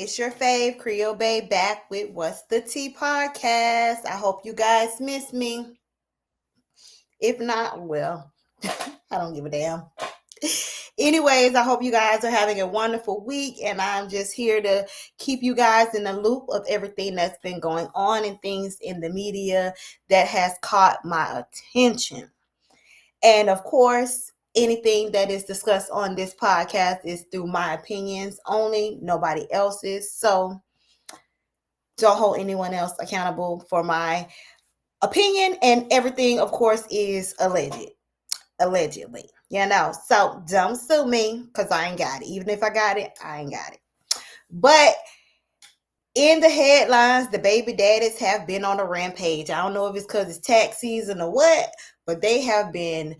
It's your fave Creole Babe back with What's the Tea podcast. I hope you guys miss me. If not, well, I don't give a damn. Anyways, I hope you guys are having a wonderful week, and I'm just here to keep you guys in the loop of everything that's been going on and things in the media that has caught my attention. And of course, anything that is discussed on this podcast is through my opinions only, nobody else's. So don't hold anyone else accountable for my opinion. And everything, of course, is allegedly. So don't sue me because I ain't got it. Even if I got it, I ain't got it. But in the headlines, the baby daddies have been on a rampage. I don't know if it's because it's tax season or what, but they have been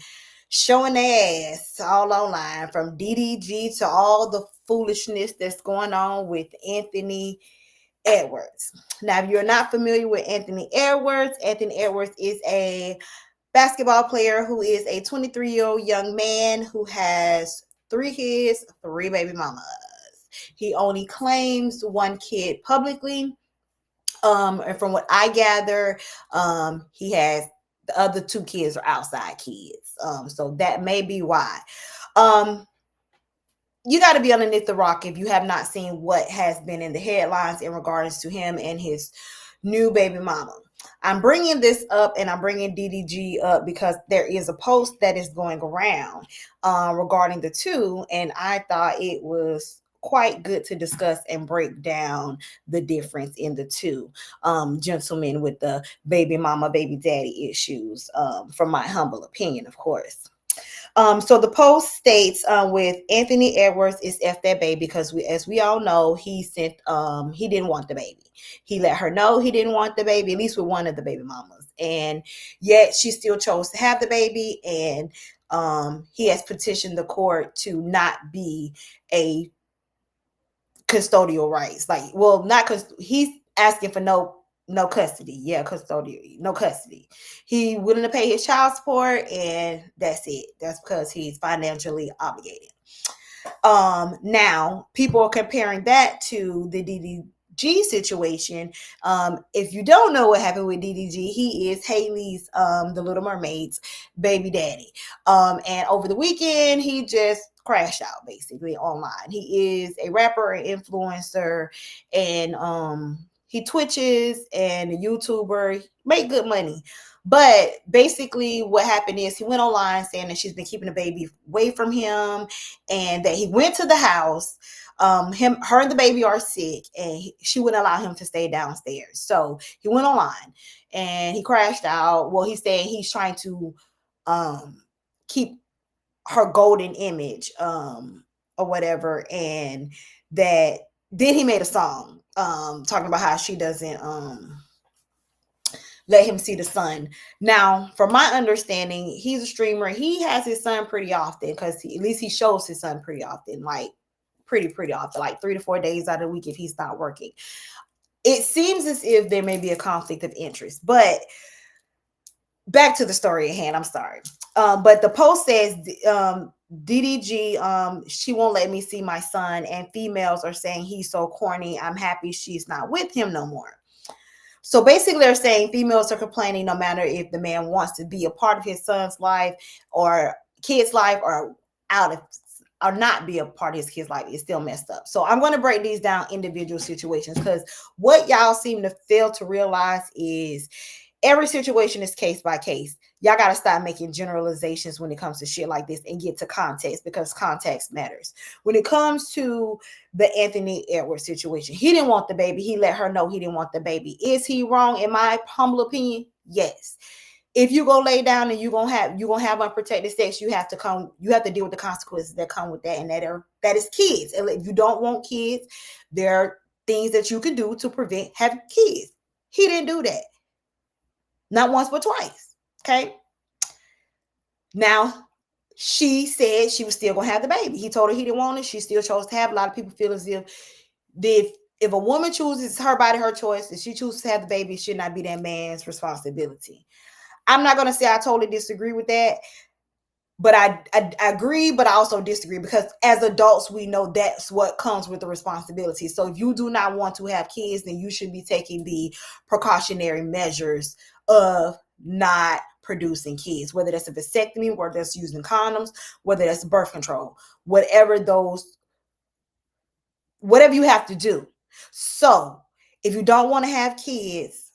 showing their ass all online, from DDG to all the foolishness that's going on with Anthony Edwards. Now, if you're not familiar with Anthony Edwards is a basketball player who is a 23-year-old young man who has 3 kids, 3 baby mamas. He only claims 1 kid publicly. And from what I gather, he has the other 2 kids are outside kids. So that may be why. You got to be underneath the rock if you have not seen what has been in the headlines in regards to him and his new baby mama. I'm bringing this up, and I'm bringing DDG up because there is a post that is going around regarding the 2, and I thought it was quite good to discuss and break down the difference in the 2 gentlemen with the baby mama, baby daddy issues, from my humble opinion, of course. So the post states, with Anthony Edwards is F that baby because as we all know, he didn't want the baby. He let her know he didn't want the baby, at least with one of the baby mamas. And yet she still chose to have the baby. And he has petitioned the court to not be a custodial rights. Not because he's asking for no custody. Yeah, custodial, no custody. He willing to pay his child support, and that's it. That's because he's financially obligated. Now people are comparing that to the DDG situation. If you don't know what happened with DDG, he is Haley's, the Little Mermaid's baby daddy. And over the weekend, he just crashed out basically online. He is a rapper and influencer, and he twitches and a YouTuber, make good money. But basically what happened is he went online saying that she's been keeping the baby away from him, and that he went to the house. Her and the baby are sick, and she wouldn't allow him to stay downstairs. So he went online and he crashed out. Well, he's saying he's trying to keep her golden image, or whatever. And that then he made a song talking about how she doesn't let him see the sun. Now, from my understanding, he's a streamer. He has his son pretty often, because at least he shows his son pretty often, like pretty often, like 3 to 4 days out of the week if he's not working. It seems as if there may be a conflict of interest, but back to the story at hand. I'm sorry. But the post says, DDG, she won't let me see my son, and females are saying he's so corny. I'm happy she's not with him no more. So basically they're saying females are complaining no matter if the man wants to be a part of his son's life or kid's life, or not be a part of his kid's life, is still messed up. So I'm going to break these down individual situations, because what y'all seem to fail to realize is every situation is case by case. Y'all got to stop making generalizations when it comes to shit like this and get to context, because context matters. When it comes to the Anthony Edwards situation, he didn't want the baby. He let her know he didn't want the baby. Is he wrong? In my humble opinion, yes. If you go lay down and you're gonna have unprotected sex, you have to deal with the consequences that come with that, and that is kids. And if you don't want kids, there are things that you can do to prevent having kids. He didn't do that. Not once, but twice. Okay. Now, she said she was still going to have the baby. He told her he didn't want it. She still chose to have. A lot of people feel as if a woman chooses, her body, her choice, if she chooses to have the baby, it should not be that man's responsibility. I'm not going to say I totally disagree with that. But I agree, but I also disagree, because as adults, we know that's what comes with the responsibility. So if you do not want to have kids, then you should be taking the precautionary measures of not producing kids, whether that's a vasectomy, whether that's using condoms, whether that's birth control, whatever you have to do. So if you don't want to have kids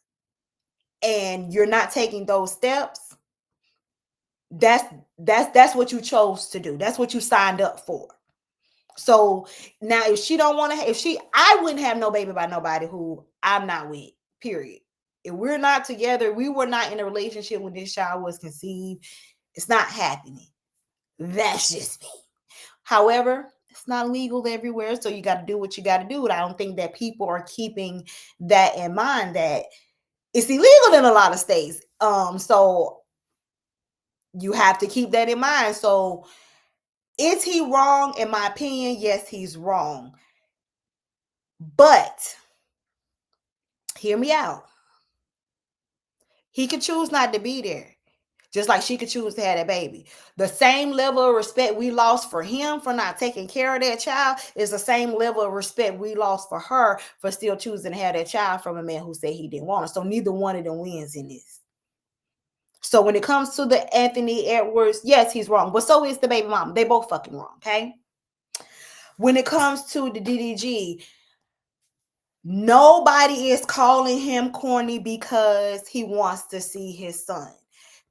and you're not taking those steps, that's that's what you chose to do. That's what you signed up for. So now if she don't want to, I wouldn't have no baby by nobody who I'm not with, period. If we're not together, we were not in a relationship when this child was conceived, it's not happening. That's just me. However, it's not legal everywhere, so you got to do what you got to do. And I don't think that people are keeping that in mind, that it's illegal in a lot of states. So you have to keep that in mind. So is he wrong? In my opinion, yes, he's wrong. But hear me out. He could choose not to be there, just like she could choose to have that baby. The same level of respect we lost for him for not taking care of that child is the same level of respect we lost for her for still choosing to have that child from a man who said he didn't want it. So neither one of them wins in this. So when it comes to the Anthony Edwards, yes, he's wrong, but so is the baby mama. They both fucking wrong, okay? When it comes to the DDG, nobody is calling him corny because he wants to see his son.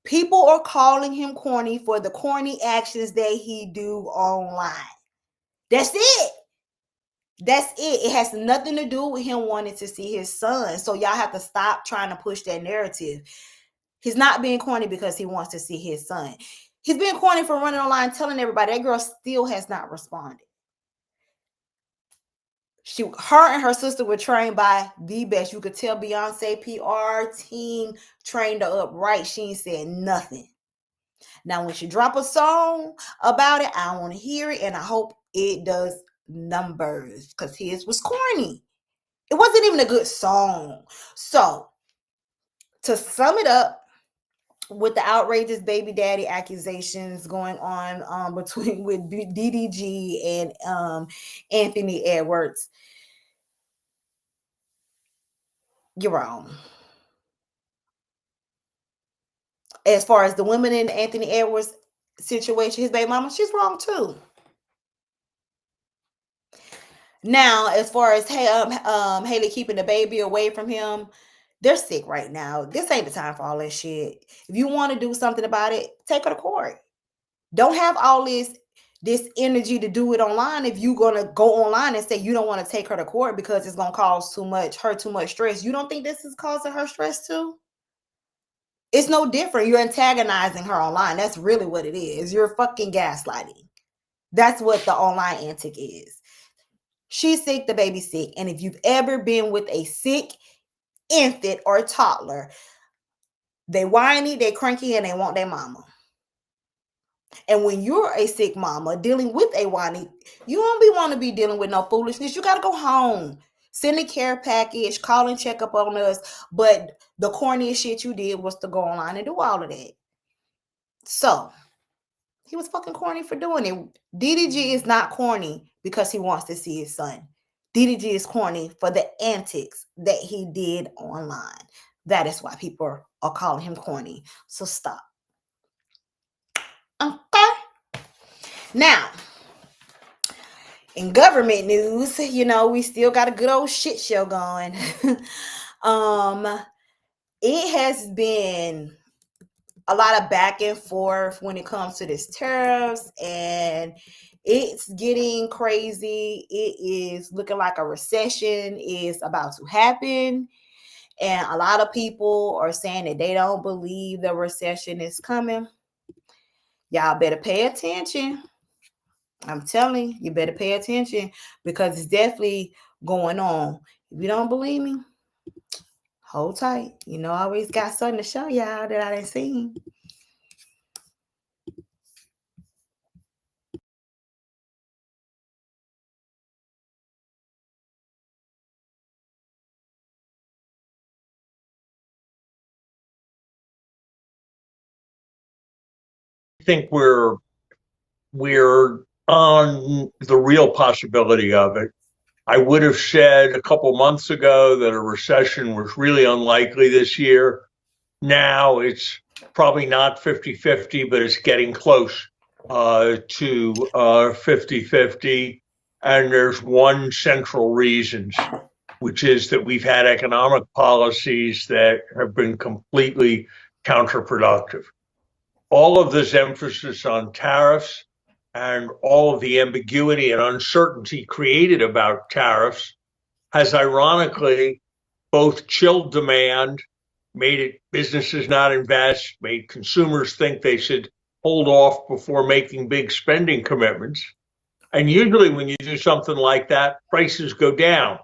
People are calling him corny for the corny actions that he do online. That's it. That's it. It has nothing to do with him wanting to see his son. So y'all have to stop trying to push that narrative. He's not being corny because he wants to see his son. He's being corny for running online telling everybody. That girl still has not responded. Her and her sister were trained by the best. You could tell Beyonce PR team trained her up right. She ain't said nothing. Now, when she drop a song about it, I want to hear it, and I hope it does numbers, because his was corny. It wasn't even a good song. So, to sum it up, with the outrageous baby daddy accusations going on between with DDG and Anthony Edwards, you're wrong. As far as the women in Anthony Edwards situation, his baby mama, she's wrong too. Now, as far as Haley keeping the baby away from him, they're sick right now. This ain't the time for all that shit. If you want to do something about it, take her to court. Don't have all this energy to do it online. If you're gonna go online and say you don't want to take her to court because it's gonna cause too much stress, you don't think this is causing her stress too? It's no different. You're antagonizing her online. That's really what it is. You're fucking gaslighting. That's what the online antic is. She's sick, the baby's sick. And if you've ever been with a sick infant or toddler, they whiny, they cranky, and they want their mama. And when you're a sick mama dealing with a whiny, you don't want to be dealing with no foolishness. You got to go home. Send a care package, call and check up on us. But the corniest shit you did was to go online and do all of that. So he was fucking corny for doing it. DDG is not corny because he wants to see his son. DDG is corny for the antics that he did online. That is why people are calling him corny. So stop. Okay. Now, in government news, we still got a good old shit show going. It has been a lot of back and forth when it comes to this tariffs, and it's getting crazy. It is looking like a recession is about to happen, and a lot of people are saying that they don't believe the recession is coming. Y'all better pay attention. I'm telling you, you better pay attention, because it's definitely going on. If you don't believe me, hold tight. I always got something to show y'all that I didn't see. think we're on the real possibility of it. I would have said a couple months ago that a recession was really unlikely this year. Now it's probably not 50-50, but it's getting close to 50-50. And there's one central reason, which is that we've had economic policies that have been completely counterproductive. All of this emphasis on tariffs and all of the ambiguity and uncertainty created about tariffs has ironically both chilled demand, made it businesses not invest, made consumers think they should hold off before making big spending commitments. And usually when you do something like that, prices go down.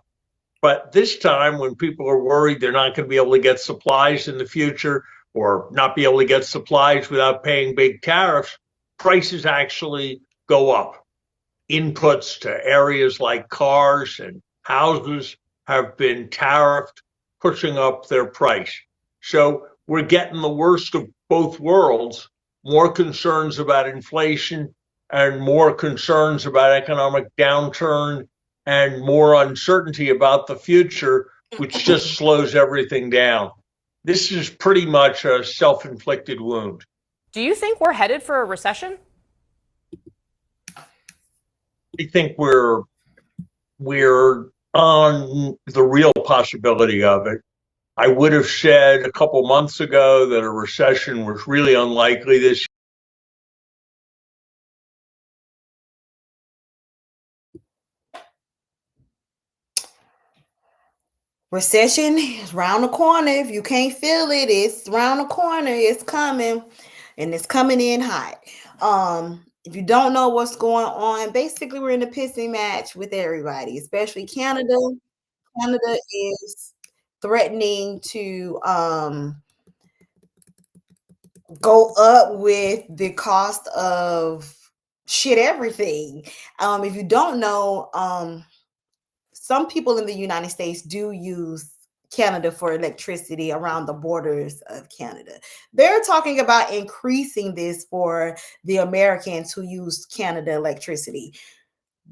But this time, when people are worried they're not going to be able to get supplies in the future or not be able to get supplies without paying big tariffs, prices actually go up. Inputs to areas like cars and houses have been tariffed, pushing up their price. So we're getting the worst of both worlds, more concerns about inflation and more concerns about economic downturn and more uncertainty about the future, which just slows everything down. This is pretty much a self-inflicted wound. Do you think we're headed for a recession? I think we're on the real possibility of it. I would have said a couple months ago that a recession was really unlikely this year. Recession is around the corner. If you can't feel it, it's around the corner. It's coming, and it's coming in hot. If you don't know what's going on, basically we're in a pissing match with everybody, especially Canada. Canada is threatening to go up with the cost of shit everything. If you don't know, some people in the United States do use Canada for electricity around the borders of Canada. They're talking about increasing this for the Americans who use Canada electricity.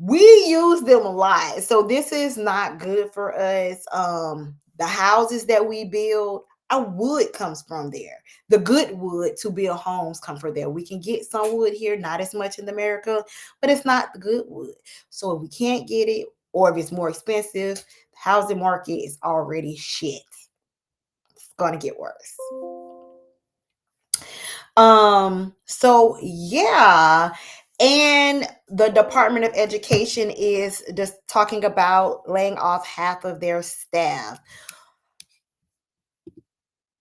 We use them a lot, so this is not good for us. The houses that we build, our wood comes from there. The good wood to build homes come from there. We can get some wood here, not as much in America, but it's not the good wood. So if we can't get it, or if it's more expensive, the housing market is already shit. It's gonna get worse. So yeah, and the Department of Education is just talking about laying off half of their staff.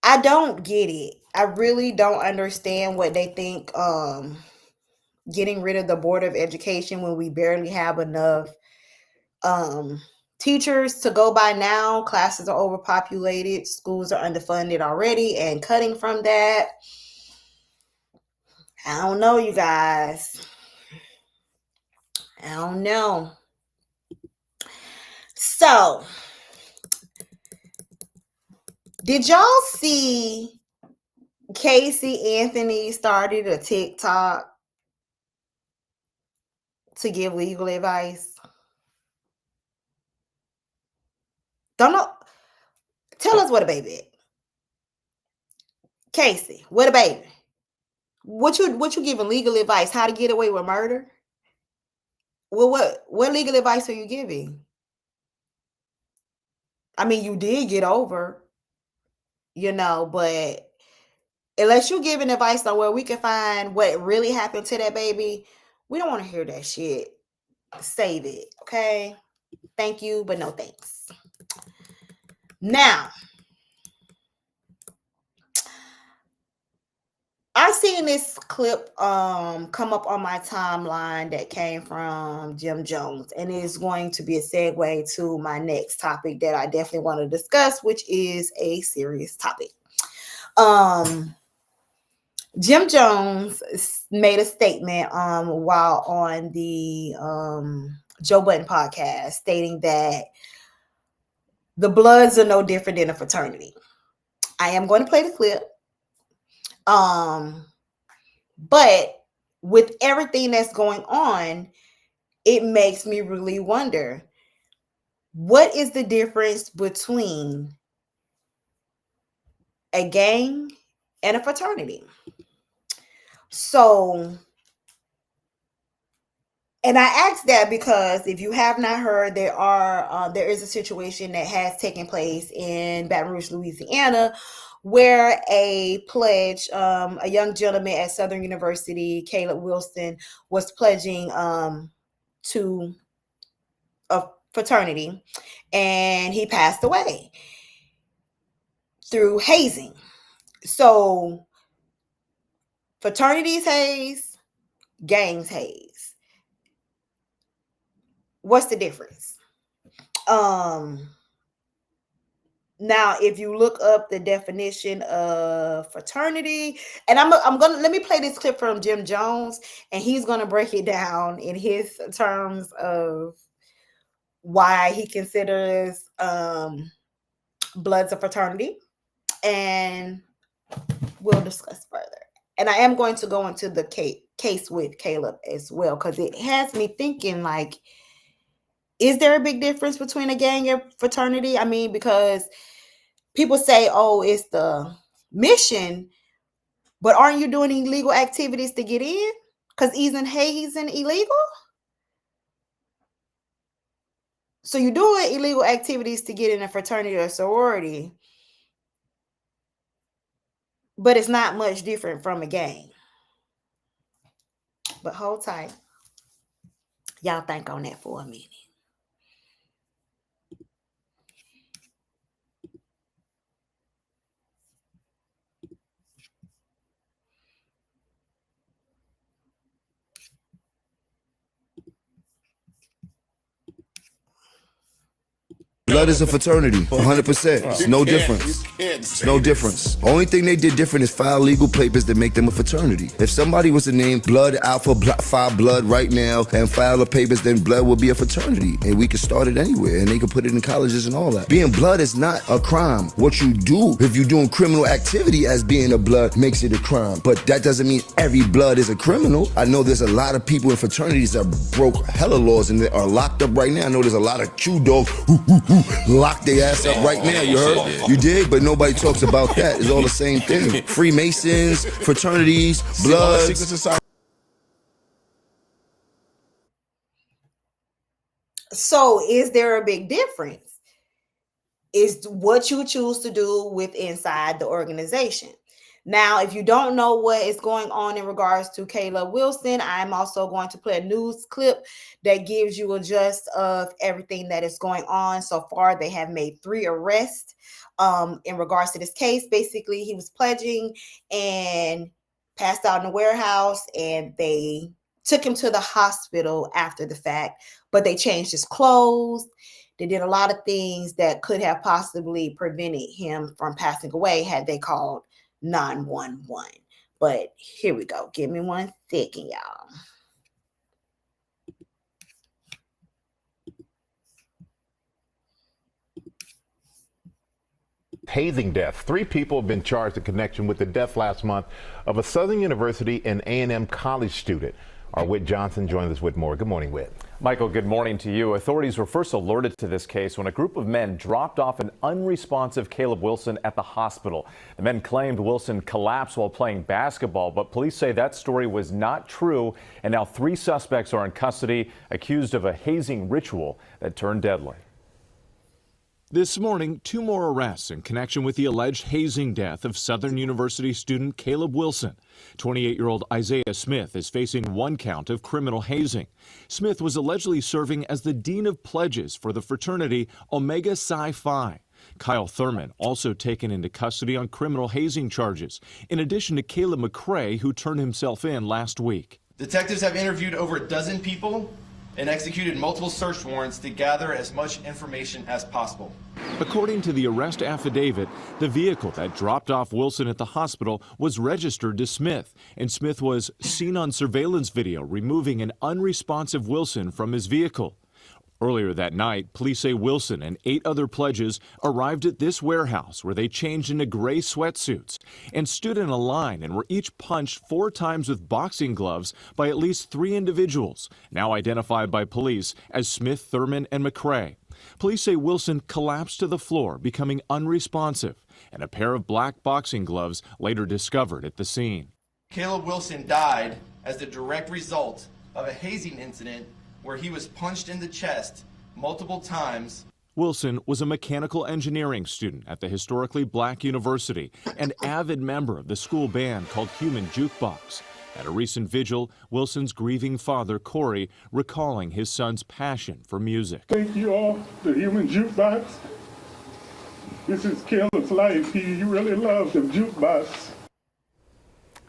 I don't get it. I really don't understand what they think getting rid of the Board of Education when we barely have enough teachers to go by now. Classes are overpopulated, schools are underfunded already, and cutting from that. I don't know, you guys. I don't know. So, did y'all see Casey Anthony started a TikTok to give legal advice? Don't know. Tell us what a baby is. Casey, what a baby. What you giving legal advice? How to get away with murder? Well, what legal advice are you giving? I mean, you did get over, but unless you're giving advice on where we can find what really happened to that baby, we don't want to hear that shit. Save it, okay? Thank you, but no thanks. Now, I seen this clip come up on my timeline that came from Jim Jones, and it's going to be a segue to my next topic that I definitely want to discuss, which is a serious topic. Jim Jones made a statement while on the Joe Budden podcast, stating that the Bloods are no different than a fraternity. I am going to play the clip. But with everything that's going on, it makes me really wonder, what is the difference between a gang and a fraternity? So, and I asked that because if you have not heard, there is a situation that has taken place in Baton Rouge, Louisiana, where a pledge, a young gentleman at Southern University, Caleb Wilson, was pledging to a fraternity, and he passed away through hazing. So fraternities haze, gangs haze. What's the difference? Now, if you look up the definition of fraternity, and I'm gonna let me play this clip from Jim Jones, and he's gonna break it down in his terms of why he considers Bloods a fraternity, and we'll discuss further. And I am going to go into the case with Caleb as well, because it has me thinking, like, is there a big difference between a gang and fraternity? I mean, because people say, oh, it's the mission, but aren't you doing illegal activities to get in? Because isn't hazing illegal? So you're doing illegal activities to get in a fraternity or sorority, but it's not much different from a gang. But hold tight. Y'all think on that for a minute. Blood is a fraternity, 100%. It's no difference. It's no difference. Only thing they did different is file legal papers that make them a fraternity. If somebody was to name Blood Alpha Phi Blood right now and file the papers, then Blood would be a fraternity. And we could start it anywhere, and they could put it in colleges and all that. Being Blood is not a crime. What you do, if you're doing criminal activity as being a Blood, makes it a crime. But that doesn't mean every Blood is a criminal. I know there's a lot of people in fraternities that broke hella laws and they are locked up right now. I know there's a lot of Q dogs who lock their ass up right now, you heard? You did, but nobody talks about that. It's all the same thing. Freemasons, fraternities, Bloods. So is there a big difference? Is what you choose to do with inside the organization. Now, if you don't know what is going on in regards to Caleb Wilson, I'm also going to play a news clip that gives you a gist of everything that is going on. So far, they have made 3 arrests in regards to this case. Basically, he was pledging and passed out in the warehouse, and they took him to the hospital after the fact, but they changed his clothes. They did a lot of things that could have possibly prevented him from passing away had they called 911. But here we go. Give me 1 second, y'all. Hazing death. 3 people have been charged in connection with the death last month of a Southern University and A&M college student. Our Whit Johnson joins us with more. Good morning, Whit. Michael, good morning to you. Authorities were first alerted to this case when a group of men dropped off an unresponsive Caleb Wilson at the hospital. The men claimed Wilson collapsed while playing basketball, but police say that story was not true, and now 3 suspects are in custody, accused of a hazing ritual that turned deadly. This morning, 2 more arrests in connection with the alleged hazing death of Southern University student Caleb Wilson. 28-year-old Isaiah Smith is facing 1 count of criminal hazing. Smith was allegedly serving as the dean of pledges for the fraternity Omega Psi Phi. Kyle Thurman also taken into custody on criminal hazing charges, in addition to Caleb McCrae, who turned himself in last week. Detectives have interviewed over a dozen people and executed multiple search warrants to gather as much information as possible. According to the arrest affidavit, the vehicle that dropped off Wilson at the hospital was registered to Smith, and Smith was seen on surveillance video removing an unresponsive Wilson from his vehicle. Earlier that night, police say Wilson and 8 other pledges arrived at this warehouse where they changed into gray sweatsuits and stood in a line and were each punched 4 times with boxing gloves by at least 3 individuals, now identified by police as Smith, Thurman, and McCrae. Police say Wilson collapsed to the floor, becoming unresponsive, and a pair of black boxing gloves later discovered at the scene. Caleb Wilson died as the direct result of a hazing incident where he was punched in the chest multiple times. Wilson was a mechanical engineering student at the historically black university and avid member of the school band called Human Jukebox. At a recent vigil, Wilson's grieving father, Corey, recalling his son's passion for music. Thank you all, the Human Jukebox. This is Caleb's life. He really loved the jukebox.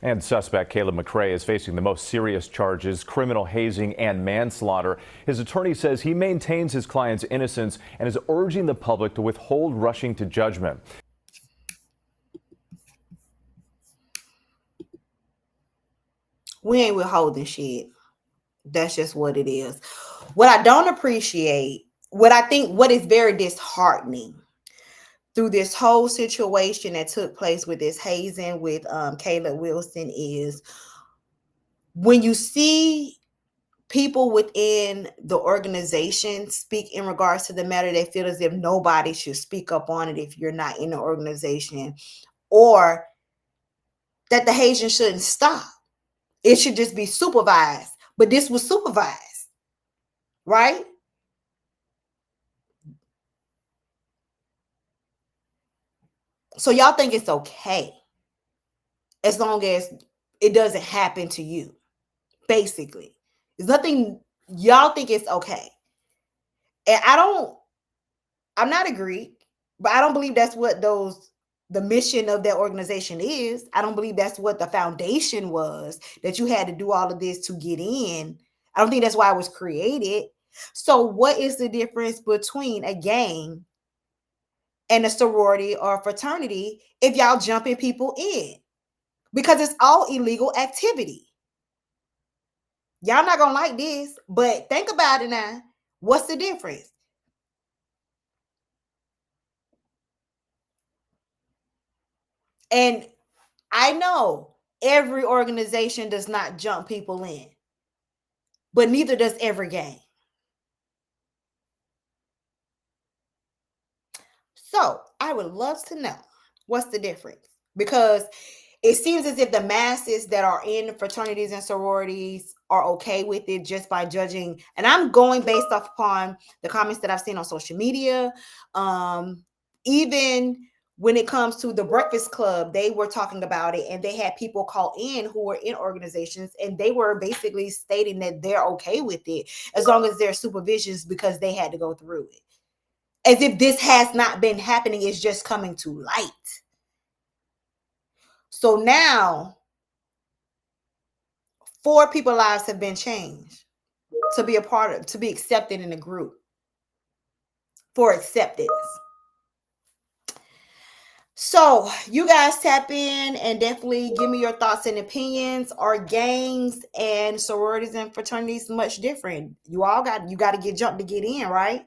And suspect Caleb McCrae is facing the most serious charges, criminal hazing and manslaughter. His attorney says he maintains his client's innocence and is urging the public to withhold rushing to judgment. We ain't withholding shit. That's just what it is. What I don't appreciate, what is very disheartening through this whole situation that took place with this hazing with Caleb Wilson is when you see people within the organization speak in regards to the matter, they feel as if nobody should speak up on it if you're not in the organization, or that the hazing shouldn't stop. It should just be supervised. But this was supervised, right? So y'all think it's okay as long as it doesn't happen to you, basically. There's nothing, y'all think it's okay. And I'm not a Greek, but I don't believe that's what the mission of that organization is. I don't believe that's what the foundation was, that you had to do all of this to get in. I don't think that's why it was created. So what is the difference between a gang and a sorority or a fraternity if y'all jumping people in? Because it's all illegal activity. Y'all not gonna like this, but think about it now. What's the difference? And I know every organization does not jump people in, but neither does every gang. So I would love to know what's the difference, because it seems as if the masses that are in fraternities and sororities are okay with it just by judging. And I'm going based off upon the comments that I've seen on social media. Even when it comes to the Breakfast Club, they were talking about it, and they had people call in who were in organizations, and they were basically stating that they're okay with it as long as there's supervisions, because they had to go through it. As if this has not been happening, it's just coming to light. So now 4 people's lives have been changed to be a part of, to be accepted in a group, for acceptance. So you guys tap in and definitely give me your thoughts and opinions. Are gangs and sororities and fraternities much different? You got to get jumped to get in, right?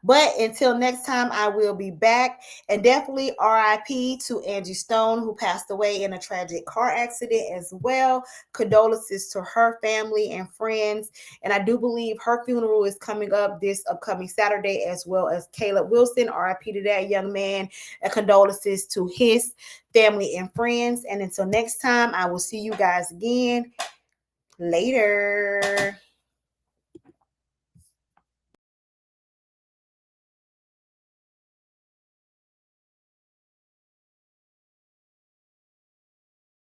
But until next time, I will be back. And definitely RIP to Angie Stone, who passed away in a tragic car accident as well. Condolences to her family and friends. And I do believe her funeral is coming up this upcoming Saturday, as well as Caleb Wilson. RIP to that young man. And condolences to his family and friends. And until next time, I will see you guys again later.